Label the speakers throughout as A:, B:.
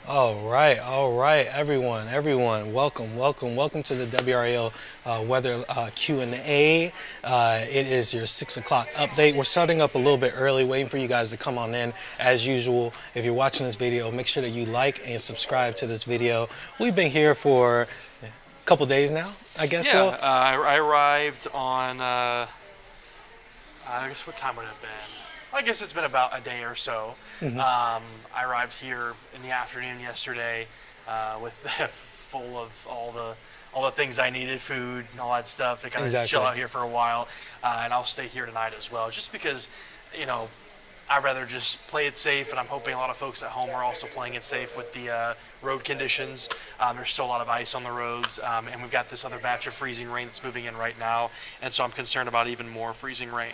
A: All right, everyone, welcome to the WRAL Weather Q&A. It is your 6 o'clock update. We're starting up a little bit early, waiting for you guys to come on in. As usual, if you're watching this video, make sure that you like and subscribe to this video. We've been here for a couple days now, I guess
B: Yeah,
A: so.
B: I arrived on, I guess what time would it have been? I guess it's been about a day or so. I arrived here in the afternoon yesterday with full of all the things I needed, food and all that stuff, to kind of
A: Exactly.
B: chill out here for a while. And I'll stay here tonight as well, just because, you know, I'd rather just play it safe, and I'm hoping a lot of folks at home are also playing it safe with the road conditions. There's still a lot of ice on the roads, and we've got this other batch of freezing rain that's moving in right now, and so I'm concerned about even more freezing rain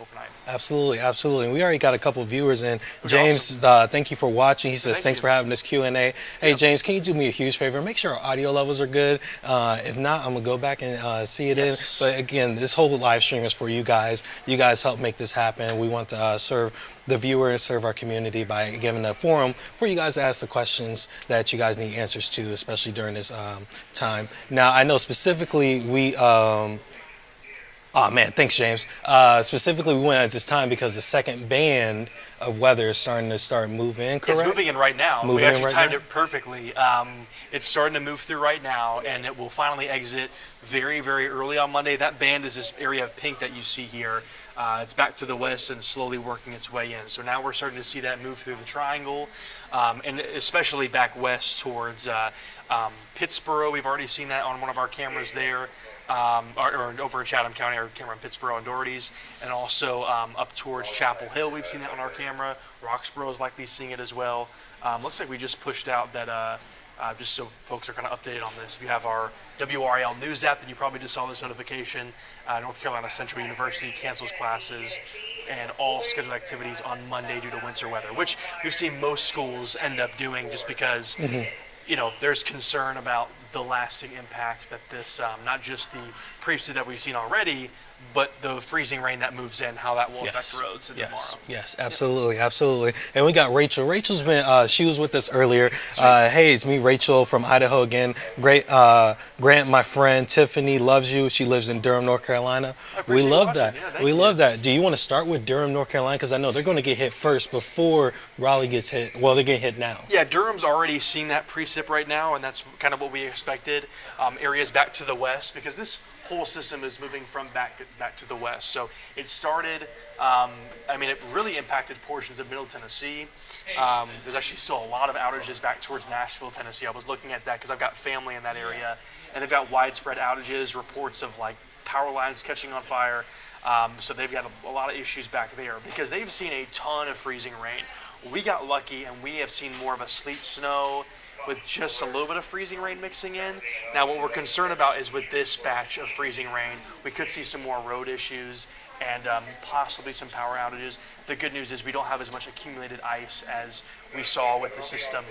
B: overnight.
A: Absolutely. And we already got a couple viewers in.
B: Okay,
A: James, thank you for watching. He says,
B: Thank
A: thanks
B: you.
A: for having this Q&A. Hey, James, can you do me a huge favor? Make sure our audio levels are good. If not, I'm going to go back and see it
B: Yes.
A: in. But again, this whole live stream is for you guys. You guys help make this happen. We want to serve the viewer and serve our community by giving a forum for you guys to ask the questions that you guys need answers to, especially during this time. Now, I know specifically oh man, thanks, James. Specifically, we went at this time because the second band of weather is starting to move in. Correct?
B: It's moving in right now.
A: Moving
B: We
A: in
B: actually
A: right
B: timed
A: now?
B: it perfectly. It's starting to move through right now, and it will finally exit very, very early on Monday. That band is this area of pink that you see here. It's back to the west and slowly working its way in. So now we're starting to see that move through the triangle, and especially back west towards Pittsburgh. We've already seen that on one of our cameras there. Or over in Chatham County, our camera in Pittsburgh and Doherty's, and also up towards Chapel Hill. We've seen that on our camera. Roxborough is likely seeing it as well. Looks like we just pushed out that, just so folks are kind of updated on this. If you have our WRAL News app, then you probably just saw this notification. North Carolina Central University cancels classes and all scheduled activities on Monday due to winter weather, which we've seen most schools end up doing just because you know, there's concern about the lasting impacts that this, not just the precip that we've seen already, but the freezing rain that moves in, how that will affect roads tomorrow.
A: Yes, absolutely. And we got Rachel. Rachel's been, she was with us earlier. Hey, it's me, Rachel from Idaho again. Great, Grant, my friend, Tiffany loves you. She lives in Durham, North Carolina.
B: appreciate
A: We
B: you
A: love
B: watching.
A: that.
B: Yeah, thank
A: We
B: you.
A: love that. Do you want to start with Durham, North Carolina? Because I know they're going to get hit first before Raleigh gets hit. Well, they're getting hit now.
B: Yeah, Durham's already seen that precip right now, and that's kind of what we expected. Areas back to the west, because this whole system is moving from back to the west. So it started, I mean, it really impacted portions of Middle Tennessee. There's actually still a lot of outages back towards Nashville, Tennessee. I was looking at that because I've got family in that area, and they've got widespread outages, reports of like power lines catching on fire. So they've got a lot of issues back there because they've seen a ton of freezing rain. We got lucky and we have seen more of a sleet snow with just a little bit of freezing rain mixing in. Now what we're concerned about is with this batch of freezing rain, we could see some more road issues and possibly some power outages. The good news is we don't have as much accumulated ice as we saw with the system,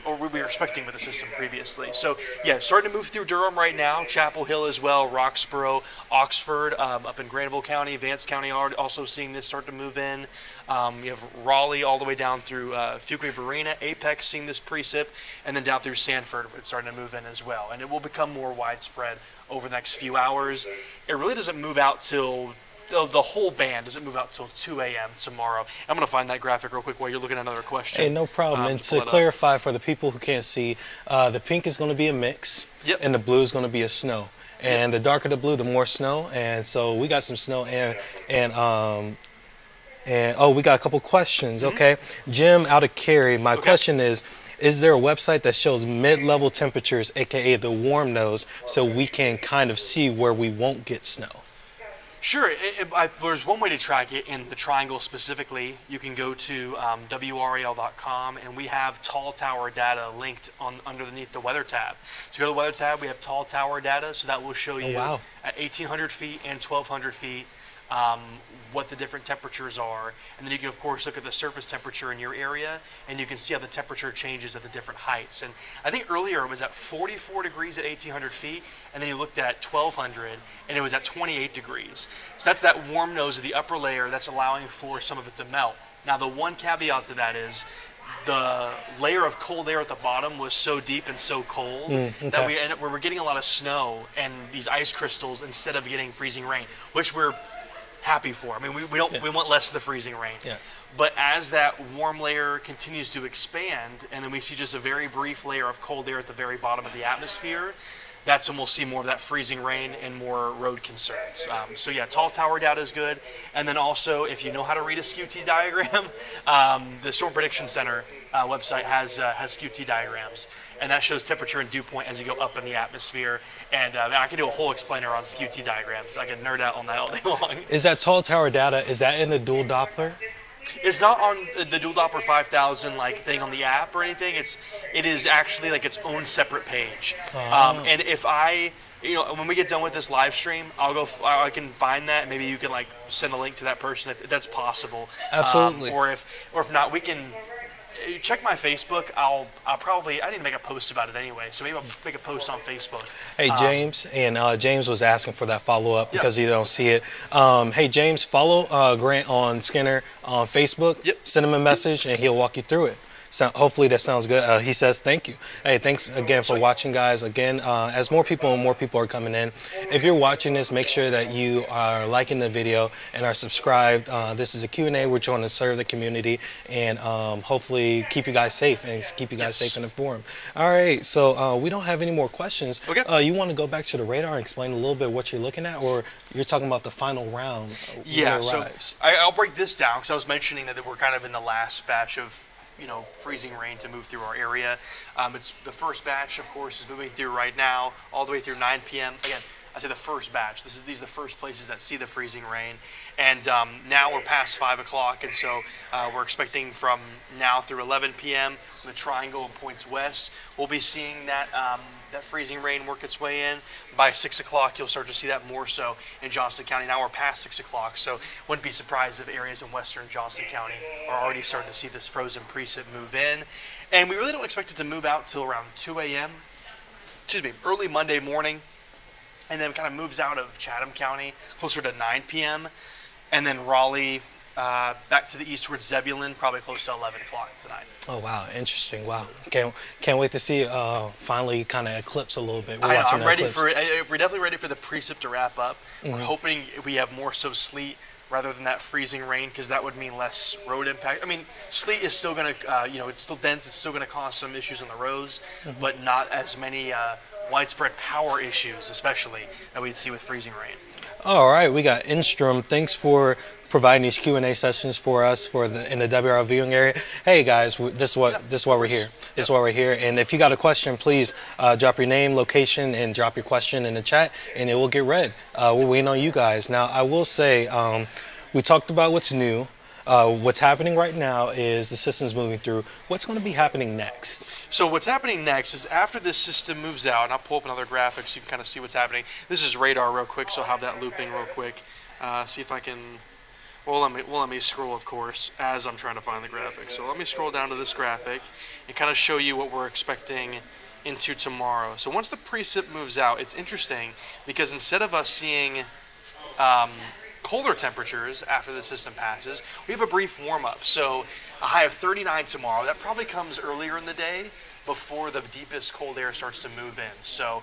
B: or we were expecting with the system previously. So yeah, starting to move through Durham right now, Chapel Hill as well, Roxborough, Oxford, up in Granville County, Vance County are also seeing this start to move in. You have Raleigh all the way down through Fuquay Varina, Apex seeing this precip, and then down through Sanford, it's starting to move in as well. And it will become more widespread over the next few hours. It really doesn't move out till the whole band doesn't move out till 2 a.m. tomorrow. I'm going to find that graphic real quick while you're looking at another question.
A: Hey, no problem. And
B: pull
A: to
B: it up.
A: clarify for the people who can't see, the pink is going to be a mix,
B: Yep.
A: and the blue is going to be a snow. And the darker the blue, the more snow. And so we got some snow and oh, we got a couple questions. Okay, Jim out of Cary. My question is there a website that shows mid-level temperatures, aka the warm nose, so we can kind of see where we won't get snow?
B: Sure. There's one way to track it in the triangle specifically. You can go to WRAL.com, and we have tall tower data linked on underneath the weather tab. So go to the weather tab, we have tall tower data, so that will show you
A: wow.
B: at 1,800 feet and 1,200 feet what the different temperatures are. And then you can, of course, look at the surface temperature in your area, and you can see how the temperature changes at the different heights. And I think earlier it was at 44 degrees at 1,800 feet, and then you looked at 1,200, and it was at 28 degrees. So that's that warm nose of the upper layer that's allowing for some of it to melt. Now, the one caveat to that is the layer of cold air at the bottom was so deep and so cold that we ended up, we were getting a lot of snow and these ice crystals instead of getting freezing rain, which we're happy for. I mean, we don't we want less of the freezing rain.
A: Yes.
B: But as that warm layer continues to expand, and then we see just a very brief layer of cold air at the very bottom of the atmosphere, that's when we'll see more of that freezing rain and more road concerns. So yeah, tall tower data is good. And then also, if you know how to read a SKU-T diagram, the Storm Prediction Center website has SKU-T diagrams, and that shows temperature and dew point as you go up in the atmosphere. And I can do a whole explainer on SKU-T diagrams. I can nerd out on that all day long.
A: Is that tall tower data, is that in the dual Doppler?
B: It's not on the Dual Doppler 5000 like thing on the app or anything. It is actually like its own separate page. And if I, when we get done with this live stream, I can find that, and maybe you can like send a link to that person if that's possible.
A: Absolutely.
B: Or if not, we can check my Facebook. I'll probably, I need to make a post about it anyway, so maybe I'll make a post on Facebook.
A: Hey James, and James was asking for that follow-up because
B: Yep.
A: you don't see it. Hey James, follow Grant on Skinner on Facebook.
B: Yep.
A: Send him a message and he'll walk you through it. So hopefully that sounds good. He says thank you. Hey, thanks again for watching, guys. Again, as more people are coming in, if you're watching this, make sure that you are liking the video and are subscribed. This is a Q&A. We're trying to serve the community and hopefully keep you guys safe and keep you guys safe and informed. All right, so we don't have any more questions.
B: Okay.
A: You want to go back to the radar and explain a little bit what you're looking at, or you're talking about the final round when
B: Yeah,
A: it
B: so
A: arrives?
B: I'll break this down because I was mentioning that we're kind of in the last batch of freezing rain to move through our area. It's the first batch, of course, is moving through right now, all the way through 9 p.m. Again, I say the first batch. These are the first places that see the freezing rain. And now we're past 5 o'clock, and so we're expecting from now through 11 p.m. the triangle points west. We'll be seeing that that freezing rain work its way in. By 6 o'clock, you'll start to see that more so in Johnston County. Now we're past 6 o'clock, so wouldn't be surprised if areas in western Johnston County are already starting to see this frozen precip move in. And we really don't expect it to move out till around 2 a.m. Early Monday morning, and then kind of moves out of Chatham County closer to 9 p.m. and then Raleigh back to the east towards Zebulon, probably close to 11 o'clock tonight.
A: Oh wow, interesting. Wow, can't wait to see it finally kind of eclipse a little bit. We're
B: I know,
A: watching
B: I'm ready
A: eclipse.
B: for it. We're definitely ready for the precip to wrap up. We're hoping we have more so sleet rather than that freezing rain, because that would mean less road impact. I mean, sleet is still going to, it's still dense. It's still going to cause some issues on the roads, but not as many widespread power issues, especially that we'd see with freezing rain.
A: All right, we got Instrom. Thanks for providing these Q&A sessions for us in the WRAL viewing area. Hey guys, this is why we're here. This is why we're here. And if you got a question, please drop your name, location, and drop your question in the chat, and it will get read. We're waiting on you guys. Now, I will say, we talked about what's new. What's happening right now is the system's moving through. What's going to be happening next?
B: So what's happening next is after this system moves out, and I'll pull up another graphic so you can kind of see what's happening. This is radar real quick, so I'll have that looping real quick. See if I can, let me scroll, of course, as I'm trying to find the graphic. So let me scroll down to this graphic and kind of show you what we're expecting into tomorrow. So once the precip moves out, it's interesting because instead of us seeing colder temperatures after the system passes, we have a brief warm-up. So a high of 39 tomorrow. That probably comes earlier in the day before the deepest cold air starts to move in. So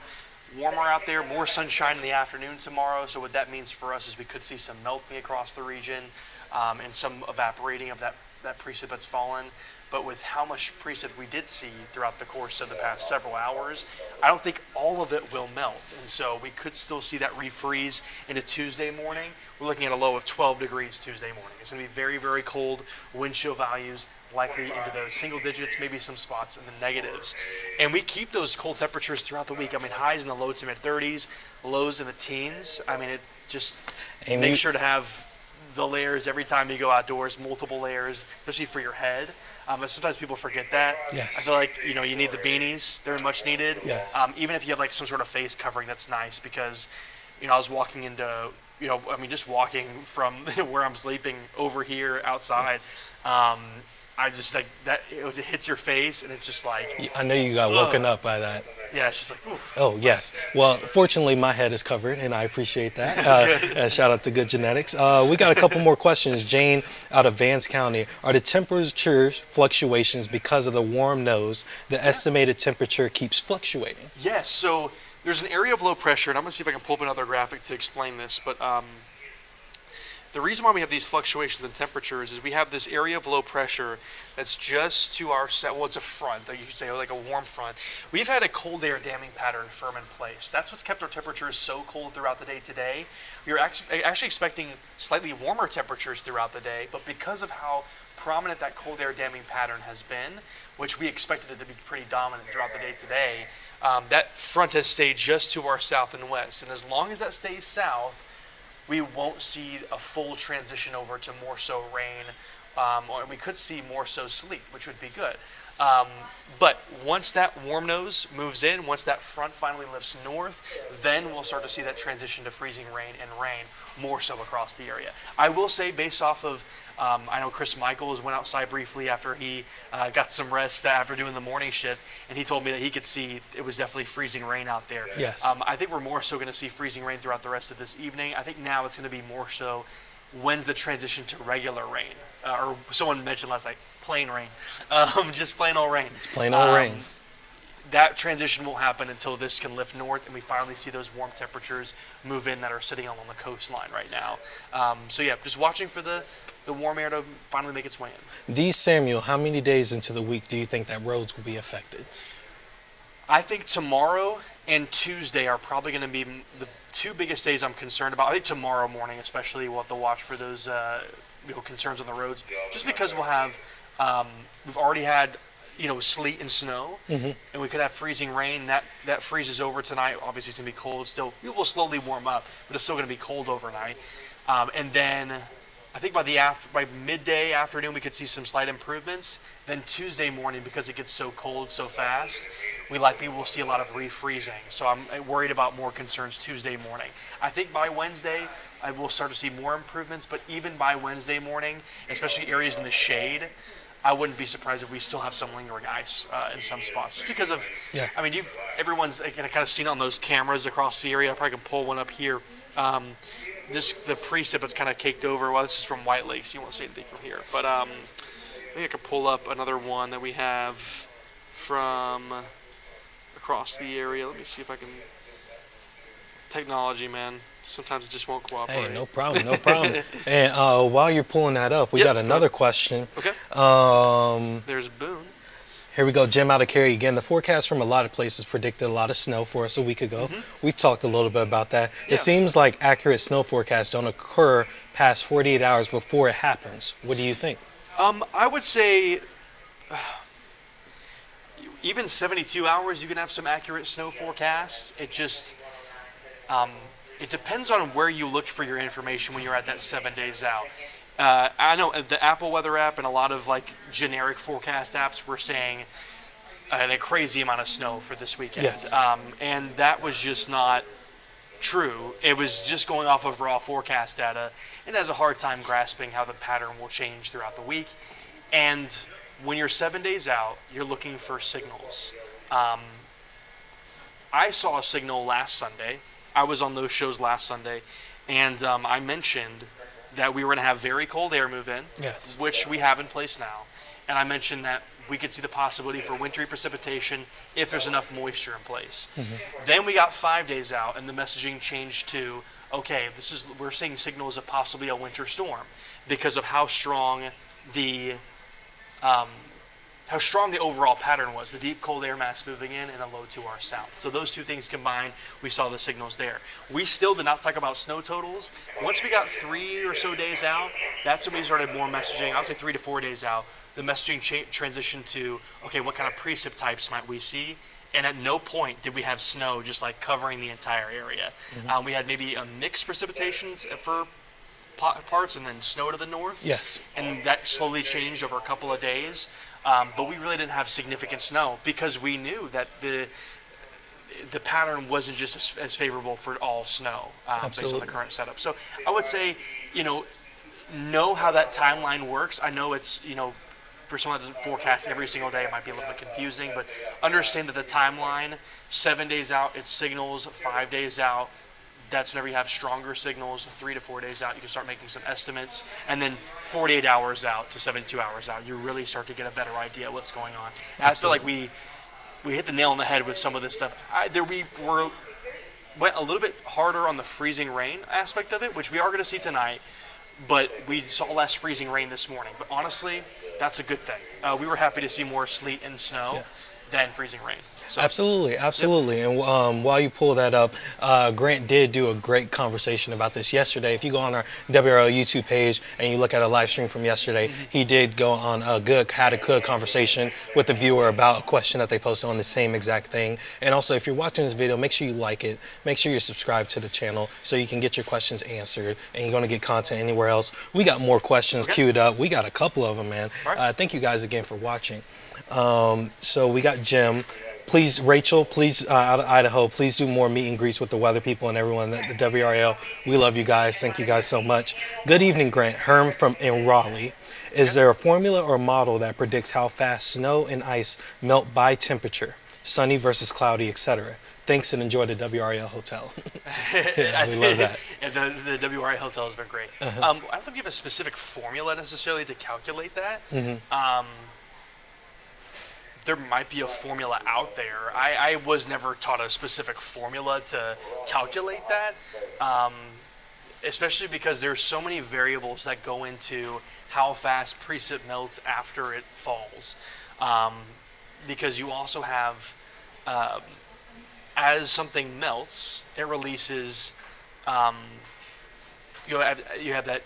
B: warmer out there, more sunshine in the afternoon tomorrow. So what that means for us is we could see some melting across the region and some evaporating of that precip that's fallen. But with how much precip we did see throughout the course of the past several hours, I don't think all of it will melt. And so we could still see that refreeze into Tuesday morning. We're looking at a low of 12 degrees Tuesday morning. It's going to be very, very cold. Wind chill values likely into those single digits, maybe some spots in the negatives. And we keep those cold temperatures throughout the week. I mean, highs in the low to mid 30s, lows in the teens. I mean, it just make sure to have the layers every time you go outdoors, multiple layers, especially for your head. But sometimes people forget that.
A: Yes.
B: I feel like, you need the beanies. They're much needed.
A: Yes.
B: Even if you have like some sort of face covering, that's nice because, I was walking into, just walking from where I'm sleeping over here outside. I just like that. It hits your face and it's just like.
A: I know you got woken up by that.
B: Yeah, it's just like, oof.
A: Oh, yes. Well, fortunately, my head is covered, and I appreciate that. Shout out to Good Genetics. We got a couple more questions. Jane out of Vance County. Are the temperature fluctuations because of the warm nose? The estimated temperature keeps fluctuating.
B: Yes, so there's an area of low pressure, and I'm going to see if I can pull up another graphic to explain this, but the reason why we have these fluctuations in temperatures is we have this area of low pressure that's just to our south. Well, it's a front, like you should say, like a warm front. We've had a cold air damming pattern firm in place. That's what's kept our temperatures so cold throughout the day today. We were actually expecting slightly warmer temperatures throughout the day, but because of how prominent that cold air damming pattern has been, which we expected it to be pretty dominant throughout the day today, that front has stayed just to our south and west. And as long as that stays south, we won't see a full transition over to more so rain, or we could see more so sleet, which would be good. But once that warm nose moves in, once that front finally lifts north, then we'll start to see that transition to freezing rain and rain more so across the area. I will say, based off of, I know Chris Michaels went outside briefly after he got some rest after doing the morning shift, and he told me that he could see it was definitely freezing rain out there.
A: Yes.
B: I think we're more so going to see freezing rain throughout the rest of this evening. I think now it's going to be more so when's the transition to regular rain, or someone mentioned last night, plain rain, just plain old rain.
A: It's plain old rain.
B: That transition won't happen until this can lift north and we finally see those warm temperatures move in that are sitting along the coastline right now. So yeah, just watching for the warm air to finally make its way in.
A: These, Samuel, how many days into the week do you think that roads will be affected?
B: I think tomorrow and Tuesday are probably going to be the two biggest days I'm concerned about. I think tomorrow morning especially we'll have to watch for those concerns on the roads, just because we'll have we've already had sleet and snow, and we could have freezing rain. That freezes over tonight. Obviously it's going to be cold still. It will slowly warm up, but it's still going to be cold overnight. And then I think by midday afternoon we could see some slight improvements. Then Tuesday morning, because it gets so cold so fast, we likely will see a lot of refreezing. So I'm worried about more concerns Tuesday morning. I think by Wednesday I will start to see more improvements, but even by Wednesday morning, especially areas in the shade, I wouldn't be surprised if we still have some lingering ice in some spots, just because of.
A: Yeah.
B: I mean, everyone's kind of seen on those cameras across the area. I probably can pull one up here. Just the precip that's kind of caked over. Well, this is from White Lakes. You won't see anything from here, but I think I could pull up another one that we have from across the area. Let me see if I can. Technology, man. Sometimes it just won't cooperate.
A: Hey, no problem, no problem. And while you're pulling that up, we got another question.
B: Okay. There's Boone.
A: Here we go, Jim out of Cary again. The forecast from a lot of places predicted a lot of snow for us a week ago. We talked a little bit about that.
B: Yeah.
A: It seems like accurate snow forecasts don't occur past 48 hours before it happens. What do you think?
B: I would say even 72 hours you can have some accurate snow forecasts. It just it depends on where you look for your information when you're at that 7 days out. I know the Apple Weather app and a lot of generic forecast apps were saying a crazy amount of snow for this weekend.
A: Yes.
B: And that was just not true. It was just going off of raw forecast data, and has a hard time grasping how the pattern will change throughout the week. And when you're 7 days out, you're looking for signals. I saw a signal last Sunday. I was on those shows last Sunday, and I mentioned that we were going to have very cold air move in,
A: Yes.
B: which we have in place now. And I mentioned that we could see the possibility for wintry precipitation if there's enough moisture in place. Then we got 5 days out, and the messaging changed to, okay, we're seeing signals of possibly a winter storm because of how strong the overall pattern was, the deep cold air mass moving in and a low to our south. So those two things combined, we saw the signals there. We still did not talk about snow totals. Once we got 3 or so days out, that's when we started more messaging. I would say 3 to 4 days out, the messaging transitioned to, okay, what kind of precip types might we see? And at no point did we have snow just covering the entire area. We had maybe a mixed precipitation for parts and then snow to the north.
A: Yes.
B: And that slowly changed over a couple of days. But we really didn't have significant snow because we knew that the pattern wasn't just as favorable for all snow based on the current setup. So I would say, know how that timeline works. I know it's, for someone that doesn't forecast every single day, it might be a little bit confusing, but understand that the timeline, 7 days out, it signals, 5 days out, that's whenever you have stronger signals. 3 to 4 days out, you can start making some estimates. And then 48 hours out to 72 hours out, you really start to get a better idea of what's going on. And I feel like we hit the nail on the head with some of this stuff. We went a little bit harder on the freezing rain aspect of it, which we are going to see tonight. But we saw less freezing rain this morning. But honestly, that's a good thing. We were happy to see more sleet and snow than freezing rain. So,
A: absolutely. Yep. And while you pull that up, Grant did do a great conversation about this yesterday. If you go on our WRL YouTube page and you look at a live stream from yesterday, he did go on had a good conversation with the viewer about a question that they posted on the same exact thing. And also, if you're watching this video, make sure you like it. Make sure you're subscribed to the channel so you can get your questions answered and you're going to get content anywhere else. We got more questions queued up. We got a couple of them, man. Right. Thank you guys again for watching. So we got Jim. Please, Rachel, out of Idaho, please do more meet and greets with the weather people and everyone at the WRAL. We love you guys. Thank you guys so much. Good evening, Grant. Herm in Raleigh. Is there a formula or model that predicts how fast snow and ice melt by temperature, sunny versus cloudy, etc.? Thanks and enjoy the WRAL Hotel. Yeah, we love that.
B: Yeah, the WRAL Hotel has been great. I don't think we have a specific formula necessarily to calculate that. There might be a formula out there. I was never taught a specific formula to calculate that, especially because there's so many variables that go into how fast precip melts after it falls. Because you also have, as something melts, it releases, you have that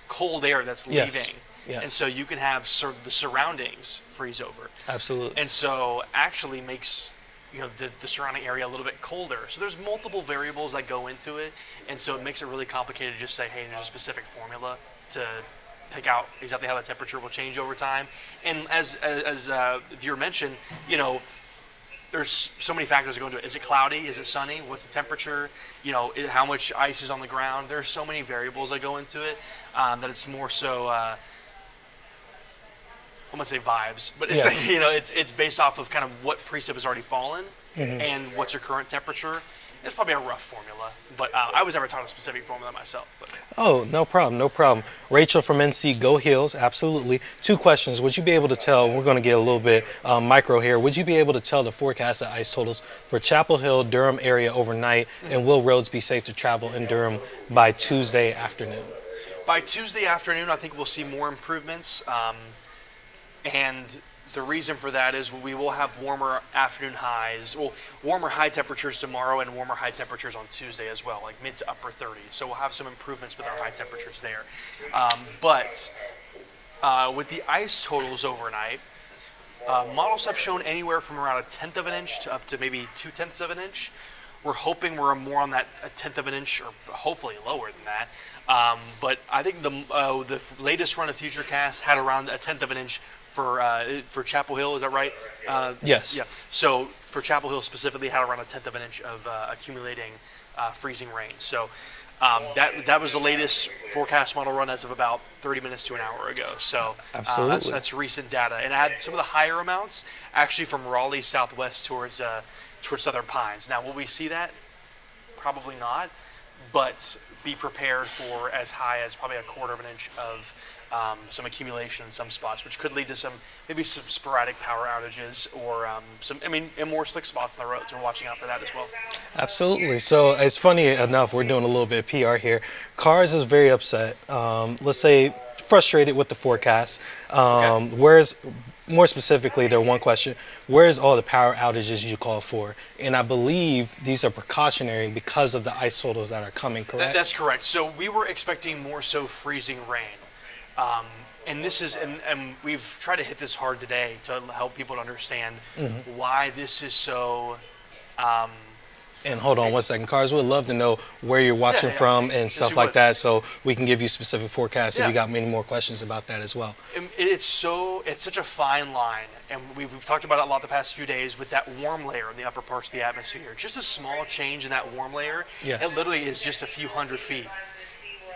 B: cold air that's leaving. Yeah. And so you can have the surroundings freeze over.
A: Absolutely.
B: And so actually makes the surrounding area a little bit colder. So there's multiple variables that go into it, and so it makes it really complicated to just say, hey, there's a specific formula to pick out exactly how the temperature will change over time. And as the viewer mentioned, there's so many factors that go into it. Is it cloudy? Is it sunny? What's the temperature? How much ice is on the ground? There's so many variables that go into it that it's more so. I'm gonna say vibes, but it's like, it's based off of kind of what precip has already fallen and what's your current temperature. It's probably a rough formula, but I was never taught a specific formula myself. But.
A: Oh, no problem. Rachel from NC, go Hills, absolutely. 2 questions. Would you be able to tell, we're going to get a little bit micro here, would you be able to tell the forecasted ice totals for Chapel Hill, Durham area overnight, and will roads be safe to travel in Durham by Tuesday afternoon?
B: By Tuesday afternoon, I think we'll see more improvements. And the reason for that is we will have warmer afternoon highs, warmer high temperatures tomorrow and warmer high temperatures on Tuesday as well, like mid to upper 30s. So we'll have some improvements with our high temperatures there. But with the ice totals overnight, models have shown anywhere from around 1/10 of an inch to up to maybe 2/10 of an inch. We're hoping we're more on that 1/10 of an inch, or hopefully lower than that. But I think the latest run of Futurecast had around 1/10 of an inch for Chapel Hill. Is that right?
A: Yes.
B: Yeah. So for Chapel Hill specifically, had around 1/10 of an inch of accumulating freezing rain. So that was the latest forecast model run as of about 30 minutes to an hour ago. So
A: absolutely,
B: that's recent data, and it had some of the higher amounts actually from Raleigh southwest towards Southern Pines. Now, will we see that? Probably not, but be prepared for as high as probably 1/4 of an inch of some accumulation in some spots, which could lead to maybe some sporadic power outages or and more slick spots on the roads. We're watching out for that as well.
A: Absolutely. So it's funny enough, we're doing a little bit of PR here. Cars is very upset. Let's say frustrated with the forecast. Where's more specifically, their one question, where's all the power outages you call for? And I believe these are precautionary because of the ice totals that are coming, correct?
B: That's correct. So we were expecting more so freezing rain. And this is, and we've tried to hit this hard today to help people to understand why this is so.
A: And hold on one second, Cars, we'd love to know where you're watching from and stuff like that, so we can give you specific forecasts if you got many more questions about that as well.
B: It's such a fine line, and we've talked about it a lot the past few days with that warm layer in the upper parts of the atmosphere. Just a small change in that warm layer, it literally is just a few hundred feet.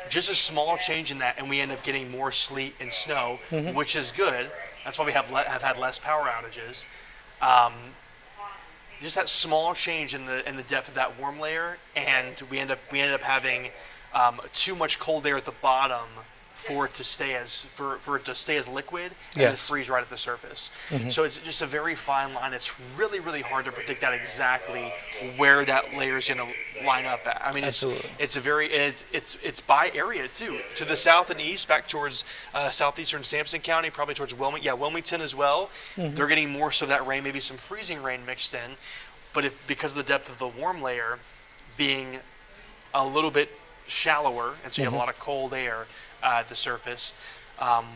B: Just a small change in that, and we end up getting more sleet and snow, which is good. That's why we have had less power outages. Just that small change in the depth of that warm layer, and we ended up having too much cold air at the bottom for it to stay as liquid and then freeze right at the surface. So it's just a very fine line. It's really, really hard to predict that exactly where that layer is going to line up at. I mean, it's by area too. To the south and east, back towards southeastern Sampson County, probably towards Wilmington as well. They're getting more so that rain, maybe some freezing rain mixed in. But because of the depth of the warm layer being a little bit shallower, and so you have a lot of cold air at the surface,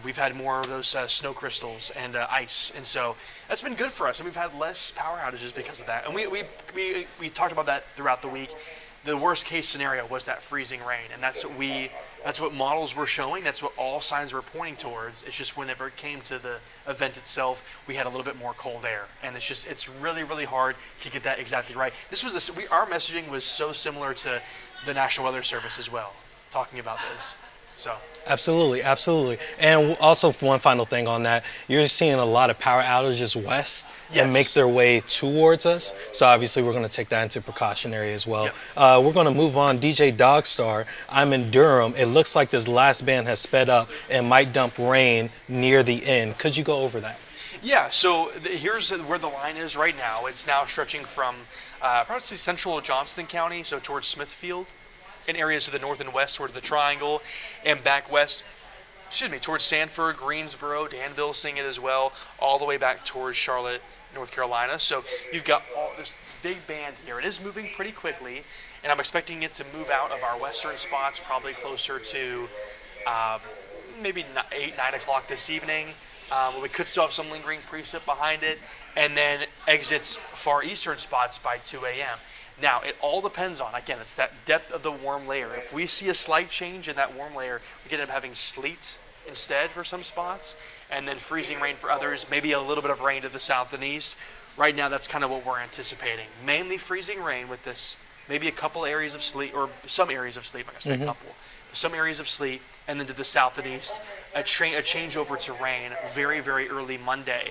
B: we've had more of those snow crystals and ice, and so that's been good for us, and we've had less power outages because of that. And we talked about that throughout the week. The worst case scenario was that freezing rain, and that's what models were showing. That's what all signs were pointing towards. It's just whenever it came to the event itself, we had a little bit more cold air, and it's really, really hard to get that exactly right. Our messaging was so similar to the National Weather Service as well, talking about this. So
A: Absolutely. And also, one final thing on that, you're seeing a lot of power outages west and make their way towards us. So obviously we're going to take that into precautionary as well. We're going to move on. DJ Dogstar, I'm in Durham. It looks like this last band has sped up and might dump rain near the end. Could you go over that?
B: Yeah, so here's where the line is right now. It's now stretching from probably central Johnston County, so towards Smithfield, in areas to the north and west towards the Triangle, and back west, towards Sanford, Greensboro, Danville, seeing it as well, all the way back towards Charlotte, North Carolina. So you've got all this big band here. It is moving pretty quickly, and I'm expecting it to move out of our western spots probably closer to maybe 8, 9 o'clock this evening. We could still have some lingering precip behind it, and then exits far eastern spots by 2 a.m. Now, it all depends on, again, it's that depth of the warm layer. If we see a slight change in that warm layer, we could end up having sleet instead for some spots, and then freezing rain for others, maybe a little bit of rain to the south and east. Right now, that's kind of what we're anticipating. Mainly freezing rain with this, maybe a couple areas of sleet, or some areas of sleet, like I said, a couple. Some areas of sleet, and then to the south and east, a change over to rain very, very early Monday.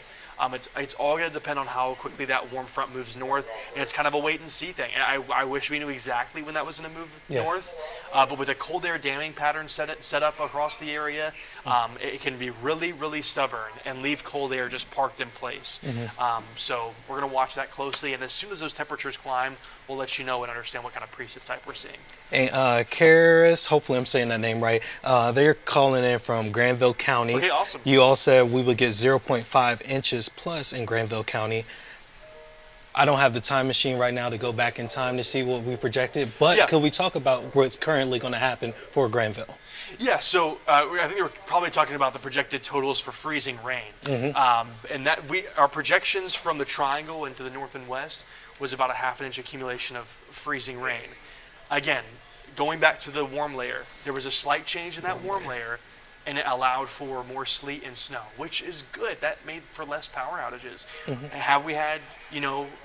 B: It's all going to depend on how quickly that warm front moves north, and it's kind of a wait and see thing. And I wish we knew exactly when that was going to move north, but with a cold air damming pattern set up across the area, it can be really, really stubborn and leave cold air just parked in place. So we're going to watch that closely, and as soon as those temperatures climb, we'll let you know and understand what kind of precip type we're seeing.
A: And Karis, hopefully I'm saying that name right, they're calling in from Granville County.
B: Okay, awesome.
A: You all said we would get 0.5 inches plus in Granville County. I don't have the time machine right now to go back in time to see what we projected, but could we talk about what's currently going to happen for Granville?
B: Yeah, so I think they were probably talking about the projected totals for freezing rain. And that our projections from the Triangle into the north and west was about a ½ inch accumulation of freezing rain. Again, going back to the warm layer, there was a slight change in that warm layer, and it allowed for more sleet and snow, which is good. That made for less power outages. Have we had,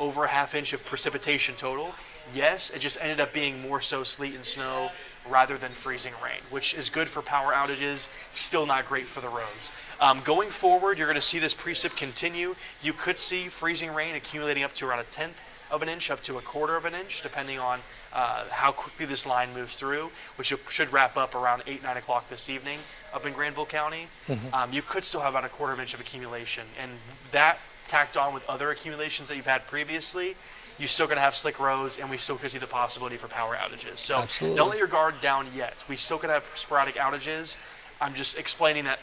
B: over a ½ inch of precipitation total? Yes, it just ended up being more so sleet and snow rather than freezing rain, which is good for power outages, still not great for the roads. Going forward, you're going to see this precip continue. You could see freezing rain accumulating up to around 1/10 of an inch, up to 1/4 of an inch, depending on how quickly this line moves through, which should wrap up around 8, 9 o'clock this evening up in Granville County. You could still have about 1/4 inch of accumulation, and that tacked on with other accumulations that you've had previously, you're still going to have slick roads, and we still could see the possibility for power outages. So don't let your guard down yet. We still could have sporadic outages. I'm just explaining that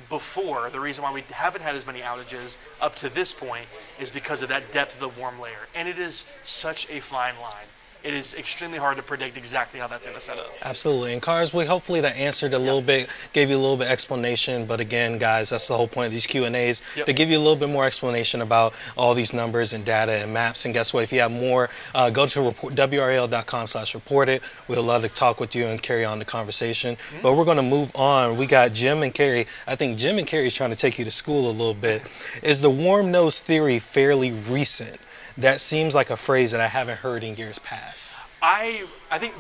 B: before, the reason why we haven't had as many outages up to this point is because of that depth of the warm layer. And it is such a fine line. It is extremely hard to predict exactly how that's going to set up.
A: Absolutely. And Cars, hopefully that answered a little bit, gave you a little bit explanation. But again, guys, that's the whole point of these Q&As, to give you a little bit more explanation about all these numbers and data and maps. And guess what? If you have more, go to WRAL.com/report it. We'd love to talk with you and carry on the conversation. But we're going to move on. We got Jim and Carrie. I think Jim and Carrie is trying to take you to school a little bit. Is the warm nose theory fairly recent? That seems like a phrase that I haven't heard in years past.
B: I think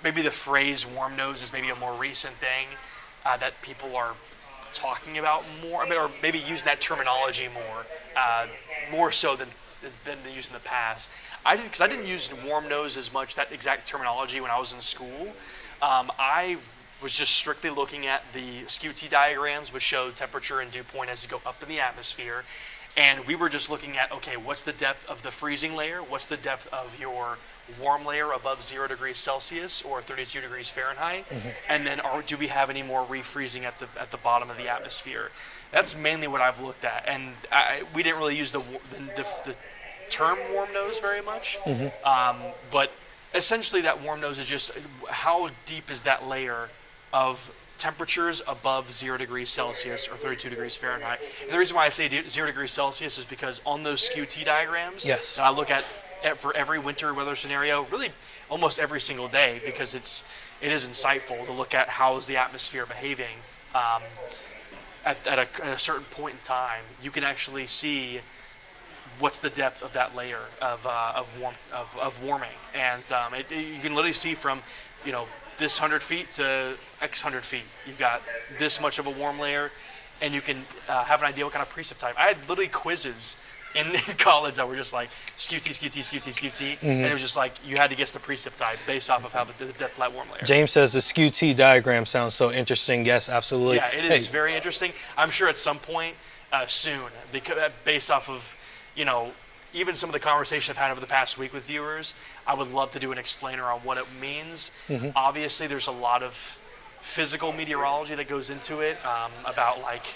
B: maybe the phrase warm nose is maybe a more recent thing that people are talking about more, I mean, or maybe using that terminology more so than it's been used in the past. Because I didn't use warm nose as much, that exact terminology, when I was in school. I was just strictly looking at the SKU-T diagrams, which show temperature and dew point as you go up in the atmosphere. And we were just looking at, okay, what's the depth of the freezing layer? What's the depth of your warm layer above 0 degrees Celsius or 32 degrees Fahrenheit? And then do we have any more refreezing at the bottom of the atmosphere? That's mainly what I've looked at. And we didn't really use the term warm nose very much. But essentially that warm nose is just how deep is that layer of temperatures above 0 degrees Celsius or 32 degrees Fahrenheit. And the reason why I say 0 degrees Celsius is because on those SKU-T diagrams
A: Yes.
B: that I look at for every winter weather scenario, really almost every single day, because it is insightful to look at how is the atmosphere behaving at a certain point in time. You can actually see what's the depth of that layer of warming, and you can literally see from this 100 feet to X 100 feet. You've got this much of a warm layer, and you can have an idea what kind of precip type. I had literally quizzes in college that were just like SKU-T, SKU-T, SKU-T, SKU-T, and it was just like you had to guess the precip type based off of how the depth of that warm layer.
A: James says the SKU-T diagram sounds so interesting. Yes, absolutely.
B: Yeah, it is very interesting. I'm sure at some point soon, because based off of even some of the conversation I've had over the past week with viewers, I would love to do an explainer on what it means. Obviously, there's a lot of physical meteorology that goes into it, about like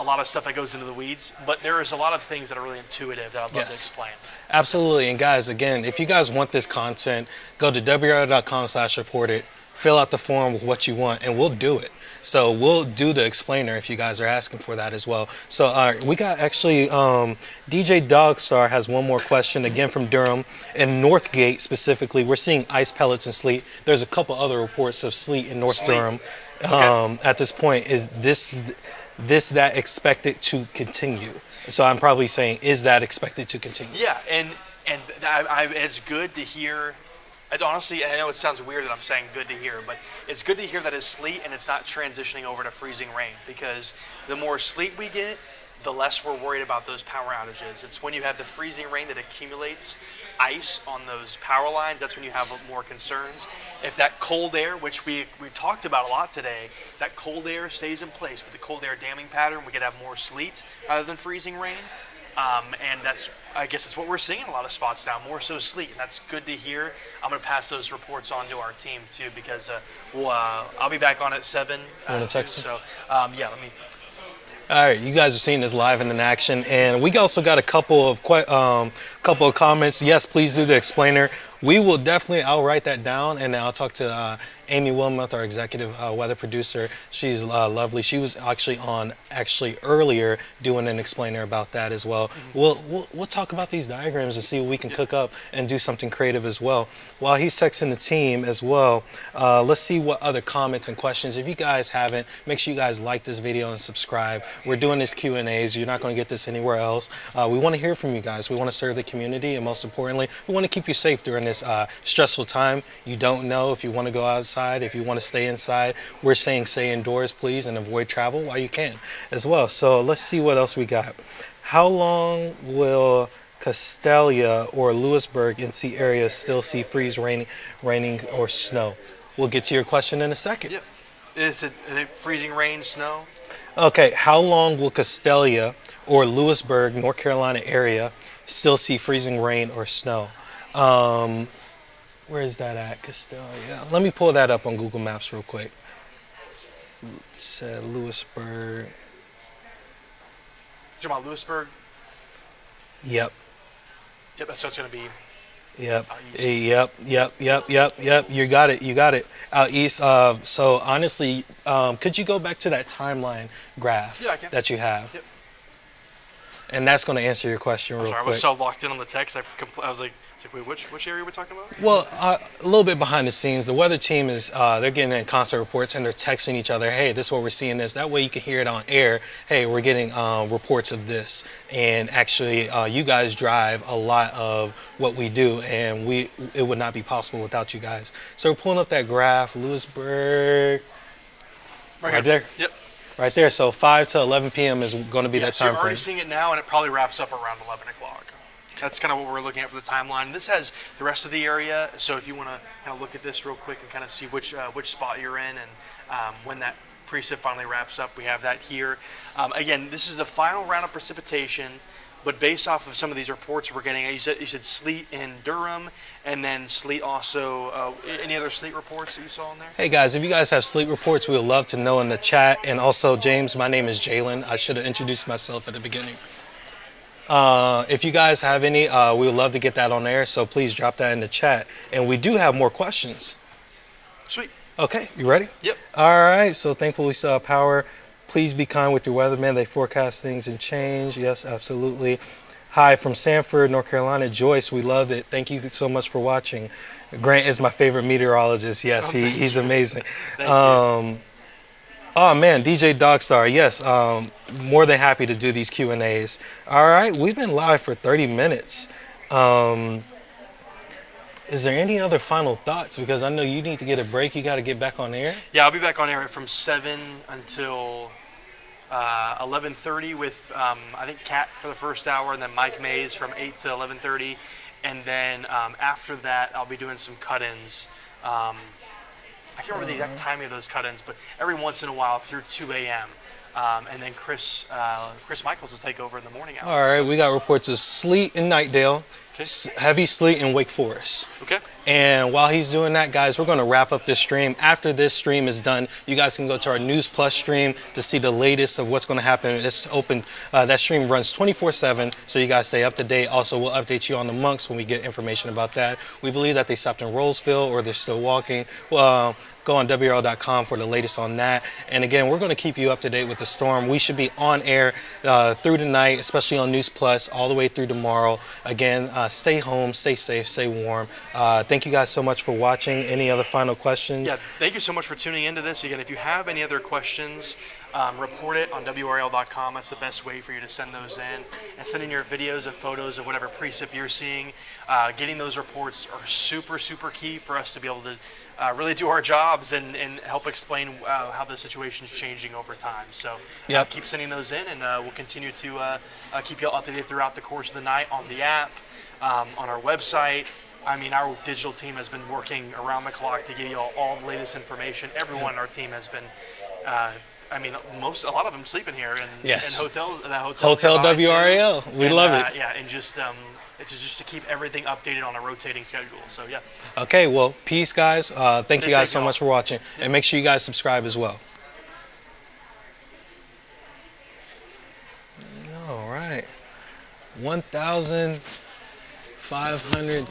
B: a lot of stuff that goes into the weeds, but there is a lot of things that are really intuitive that I'd love to explain.
A: Absolutely. And guys, again, if you guys want this content, go to WRAL.com/report-it, fill out the form with what you want, and we'll do it. So we'll do the explainer if you guys are asking for that as well. So we got actually DJ Dogstar has one more question, again from Durham. In Northgate specifically, we're seeing ice pellets and sleet. There's a couple other reports of sleet in North Durham. At this point, is that expected to continue? So I'm probably saying, is that expected to continue?
B: Yeah, and it's good to hear. It's honestly, I know it sounds weird that I'm saying good to hear, but it's good to hear that it's sleet and it's not transitioning over to freezing rain, because the more sleet we get, the less we're worried about those power outages. It's when you have the freezing rain that accumulates ice on those power lines, that's when you have more concerns. If that cold air, which we talked about a lot today, that cold air stays in place with the cold air damming pattern, we could have more sleet rather than freezing rain. And I guess that's what we're seeing in a lot of spots now, more so sleet, and that's good to hear. I'm going to pass those reports on to our team too, because I'll be back on at 7.
A: Want to text?
B: So let me.
A: All right, you guys are seeing this live and in action, and we also got a couple of comments. Yes, please do the explainer. We will definitely. I'll write that down, and I'll talk to Amy Wilmoth, our executive weather producer. She's lovely. She was actually on earlier doing an explainer about that as well. We'll talk about these diagrams and see what we can cook up and do something creative as well. While he's texting the team as well, let's see what other comments and questions. If you guys haven't, make sure you guys like this video and subscribe. We're doing this Q&As. You're not going to get this anywhere else. We want to hear from you guys. We want to serve the community, and most importantly, we want to keep you safe during this stressful time. You don't know if you want to go outside, if you want to stay inside. We're saying stay indoors, please, and avoid travel while you can as well. So let's see what else we got. How long will Castalia or Lewisburg NC area still see freeze, raining or snow? We'll get to your question in a second.
B: Yep. Is it freezing rain, snow?
A: Okay, how long will Castalia or Lewisburg, North Carolina area still see freezing rain or snow? Where is that at, Castalia? Let me pull that up on Google Maps real quick. Said Lewisburg.
B: You're talking about Lewisburg?
A: Yep.
B: Yep, that's what it's going to be.
A: Yep.
B: Yep.
A: Yep. You got it. Out east. So honestly, could you go back to that timeline graph that you have?
B: Yep.
A: And that's going to answer your question real quick.
B: I was so locked in on the text. I was like, wait, which area are we talking about?
A: Well, a little bit behind the scenes, the weather team is they're getting in constant reports and they're texting each other. Hey, this is what we're seeing. That way you can hear it on air. Hey, we're getting reports of this, and actually, you guys drive a lot of what we do, and it would not be possible without you guys. So we're pulling up that graph, Lewisburg, right there.
B: Yep.
A: right there. So 5 to 11 p.m. is going to be
B: Yeah,
A: that
B: so you're
A: time
B: already
A: frame.
B: seeing it now, and it probably wraps up around 11 o'clock. That's kind of what we're looking at for the timeline. This has the rest of the area, so if you want to kind of look at this real quick and kind of see which spot you're in and when that precip finally wraps up, we have that here. Again, this is the final round of precipitation, but based off of some of these reports we're getting, you said sleet in Durham, and then sleet also. Any other sleet reports that you saw in there?
A: Hey guys, if you guys have sleet reports, we would love to know in the chat. And also, James, my name is Jalen. I should have introduced myself at the beginning. If you guys have any, we would love to get that on air. So please drop that in the chat. And we do have more questions.
B: Sweet.
A: Okay, you ready?
B: Yep.
A: All right. So thankfully, we still have power. Please be kind with your weathermen. They forecast things and change. Yes, absolutely. Hi from Sanford, North Carolina. Joyce, we loved it. Thank you so much for watching. Grant is my favorite meteorologist. Yes, he's amazing.
B: Thank you.
A: Oh man, DJ Dogstar. Yes, more than happy to do these Q&As. All right, we've been live for 30 minutes. Is there any other final thoughts? Because I know you need to get a break. You got to get back on air.
B: Yeah, I'll be back on air from 7 until 11:30 with I think Kat for the first hour, and then Mike Mays from 8 to 11:30, and then after that I'll be doing some cut-ins. I can't remember the exact timing of those cut-ins, but every once in a while through 2 a.m. And then Chris Michaels will take over in the morning hours.
A: All right, we got reports of sleet in Nightdale,
B: Okay.
A: heavy sleet in Wake Forest.
B: Okay.
A: And while he's doing that, guys, we're going to wrap up this stream. After this stream is done, you guys can go to our News Plus stream to see the latest of what's going to happen. It's open. That stream runs 24/7, so you guys stay up to date. Also, we'll update you on the monks when we get information about that. We believe that they stopped in Roseville or they're still walking. Go on WRAL.com for the latest on that. And again, we're going to keep you up to date with the storm. We should be on air through the night, especially on News Plus, all the way through tomorrow. Again, stay home, stay safe, stay warm. Thank you guys so much for watching. Any other final questions?
B: Yeah, thank you so much for tuning into this. Again, if you have any other questions, report it on WRAL.com. That's the best way for you to send those in. And send in your videos and photos of whatever precip you're seeing. Getting those reports are super, super key for us to be able to really do our jobs and help explain how the situation is changing over time. So keep sending those in, and we'll continue to keep you all updated throughout the course of the night on the app, on our website. I mean, our digital team has been working around the clock to give you all the latest information. Everyone on our team has been, a lot of them sleeping here in hotel
A: WRAL. We love it.
B: Yeah, and just it's just to keep everything updated on a rotating schedule. So yeah.
A: Okay, well, peace, guys. Thank you guys so
B: y'all.
A: much for watching, and make sure you guys subscribe as well. All right, 1,530.